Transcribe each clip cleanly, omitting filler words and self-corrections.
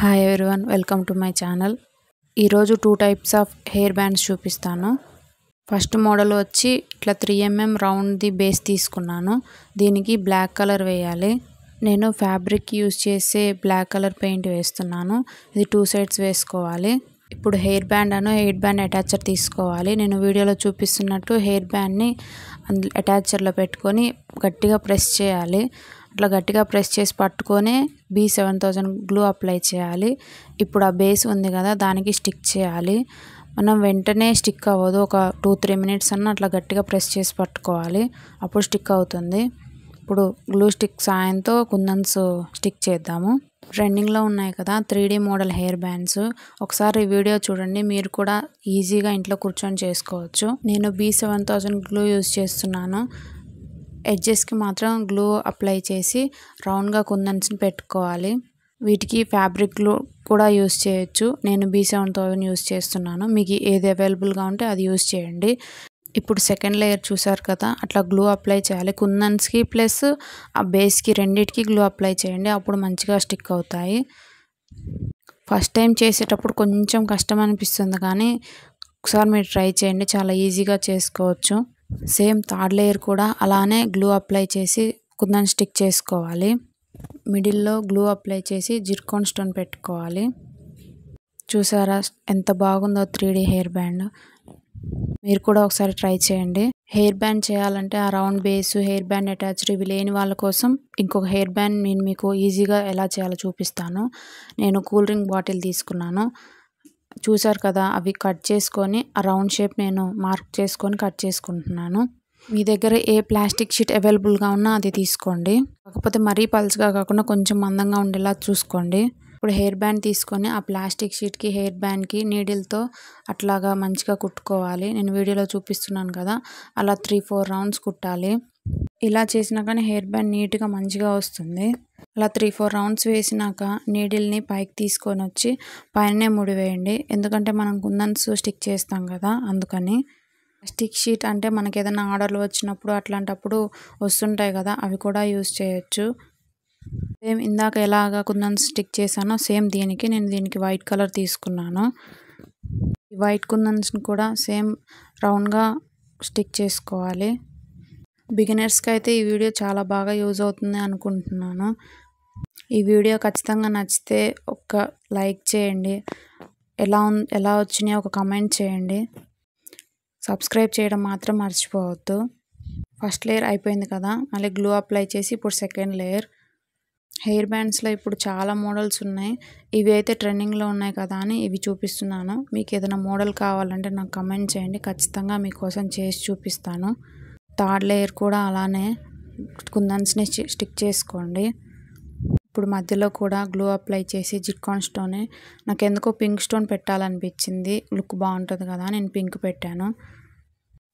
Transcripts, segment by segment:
Hi everyone, welcome to my channel. ఈరోజు 2 types of hair bands చూపిస్తాను. First model వచ్చి ఇట్లా 3mm రౌండ్ది బేస్ తీసుకున్నాను. దీనికి బ్లాక్ కలర్ వేయాలి. నేను ఫ్యాబ్రిక్ యూజ్ చేసే బ్లాక్ కలర్ పెయింట్ వేస్తున్నాను. ఇది 2 సైడ్స్ వేసుకోవాలి. ఇప్పుడు హెయిర్ బ్యాండ్ అటాచర్ తీసుకోవాలి. నేను వీడియోలో చూపిస్తున్నట్టు హెయిర్ బ్యాండ్ని అటాచర్లో పెట్టుకొని గట్టిగా ప్రెస్ చేయాలి. అట్లా గట్టిగా ప్రెస్ చేసి పట్టుకొని B7000 గ్లూ అప్లై చేయాలి. ఇప్పుడు ఆ బేస్ ఉంది కదా, దానికి స్టిక్ చేయాలి. మనం వెంటనే స్టిక్ అవ్వదు, ఒక 2-3 మినిట్స్ అన్న అట్లా గట్టిగా ప్రెస్ చేసి పట్టుకోవాలి, అప్పుడు స్టిక్ అవుతుంది. ఇప్పుడు గ్లూ స్టిక్ సాయంతో కుందన్స్ స్టిక్ చేద్దాము. ట్రెండింగ్లో ఉన్నాయి కదా 3D మోడల్ హెయిర్ బ్యాండ్స్, ఒకసారి ఈ వీడియో చూడండి, మీరు కూడా ఈజీగా ఇంట్లో కూర్చొని చేసుకోవచ్చు. నేను B7000 గ్లూ యూజ్ చేస్తున్నాను. ఎడ్జెస్కి మాత్రం గ్లూ అప్లై చేసి రౌండ్గా కుందన్స్ని పెట్టుకోవాలి. వీటికి ఫ్యాబ్రిక్ గ్లూ కూడా యూజ్ చేయొచ్చు. నేను B7000 యూజ్ చేస్తున్నాను. మీకు ఏది అవైలబుల్గా ఉంటే అది యూజ్ చేయండి. ఇప్పుడు సెకండ్ లేయర్ చూసారు కదా, అట్లా గ్లూ అప్లై చేయాలి. కుందన్స్కి ప్లస్ ఆ బేస్కి రెండింటికి గ్లూ అప్లై చేయండి, అప్పుడు మంచిగా స్టిక్ అవుతాయి. ఫస్ట్ టైం చేసేటప్పుడు కొంచెం కష్టం అనిపిస్తుంది, కానీ ఒకసారి మీరు ట్రై చేయండి, చాలా ఈజీగా చేసుకోవచ్చు. సేమ్ థర్డ్ లేయర్ కూడా అలానే గ్లూ అప్లై చేసి కుందన్ స్టిక్ చేసుకోవాలి. మిడిల్లో గ్లూ అప్లై చేసి జిర్కోన్ స్టోన్ పెట్టుకోవాలి. చూసారా ఎంత బాగుందో 3D హెయిర్ బ్యాండ్. మీరు కూడా ఒకసారి ట్రై చేయండి. హెయిర్ బ్యాండ్ చేయాలంటే ఆ round base, hair band attached ఇవి లేని వాళ్ళ కోసం ఇంకొక హెయిర్ బ్యాండ్ నేను మీకు ఈజీగా ఎలా చేయాలో చూపిస్తాను. నేను కూల్ డ్రింక్ బాటిల్ తీసుకున్నాను. చూసారు కదా, అవి కట్ చేసుకొని ఆ రౌండ్ షేప్ నేను మార్క్ చేసుకొని కట్ చేసుకుంటున్నాను. మీ దగ్గర ఏ ప్లాస్టిక్ షీట్ అవైలబుల్గా ఉన్నా అది తీసుకోండి, కాకపోతే మరీ పల్చగా కాకుండా కొంచెం మందంగా ఉండేలా చూసుకోండి. ఇప్పుడు హెయిర్ బ్యాండ్ తీసుకొని ఆ ప్లాస్టిక్ షీట్కి హెయిర్ బ్యాండ్కి నీడిల్తో అట్లాగా మంచిగా కుట్టుకోవాలి. నేను వీడియోలో చూపిస్తున్నాను కదా, అలా 3-4 రౌండ్స్ కుట్టాలి. ఇలా చేసినా కానీ హెయిర్ బ్యాండ్ నీట్గా మంచిగా వస్తుంది. అలా 3-4 రౌండ్స్ వేసినాక నీడిల్ని పైకి తీసుకొని వచ్చి పైననే ముడివేయండి, ఎందుకంటే మనం కుందన్స్ స్టిక్ చేస్తాం కదా, అందుకని. స్టిక్ షీట్ అంటే మనకి ఏదైనా ఆర్డర్లు వచ్చినప్పుడు అట్లాంటప్పుడు వస్తుంటాయి కదా, అవి కూడా యూజ్ చేయొచ్చు. సేమ్ ఇందాక ఎలాగా కుందన్స్ స్టిక్ చేశానో సేమ్ నేను దీనికి వైట్ కలర్ తీసుకున్నాను. ఈ వైట్ కుందన్స్ని కూడా సేమ్ రౌండ్గా స్టిక్ చేసుకోవాలి. బిగినర్స్కి అయితే ఈ వీడియో చాలా బాగా యూజ్ అవుతుంది అనుకుంటున్నాను. ఈ వీడియో ఖచ్చితంగా నచ్చితే ఒక లైక్ చేయండి, ఎలా వచ్చినాయో ఒక కమెంట్ చేయండి, సబ్స్క్రైబ్ చేయడం మాత్రం మర్చిపోవద్దు. ఫస్ట్ లేయర్ అయిపోయింది కదా, మళ్ళీ గ్లూ అప్లై చేసి ఇప్పుడు సెకండ్ లేయర్. హెయిర్ బ్యాండ్స్లో ఇప్పుడు చాలా మోడల్స్ ఉన్నాయి. ఇవి అయితే ట్రెండింగ్లో ఉన్నాయి కదా అని ఇవి చూపిస్తున్నాను. మీకు ఏదైనా మోడల్ కావాలంటే నాకు కమెంట్ చేయండి, ఖచ్చితంగా మీకోసం చేసి చూపిస్తాను. థర్డ్ లేయర్ కూడా అలానే కుందన్స్ని స్టిక్ చేసుకోండి. ఇప్పుడు మధ్యలో కూడా గ్లూ అప్లై చేసి జిర్కాన్ స్టోన్, నాకు ఎందుకో పింక్ స్టోన్ పెట్టాలనిపించింది, లుక్ బాగుంటుంది కదా, నేను పింక్ పెట్టాను.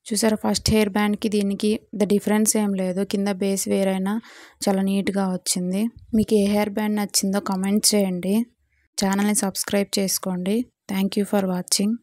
చూసారా, ఫస్ట్ హెయిర్ బ్యాండ్కి దీనికి డిఫరెన్స్ ఏం లేదు, కింద బేస్ వేరైనా చాలా నీట్గా వచ్చింది. మీకు ఏ హెయిర్ బ్యాండ్ నచ్చిందో కమెంట్ చేయండి, ఛానల్ని సబ్స్క్రైబ్ చేసుకోండి. Thank you for watching.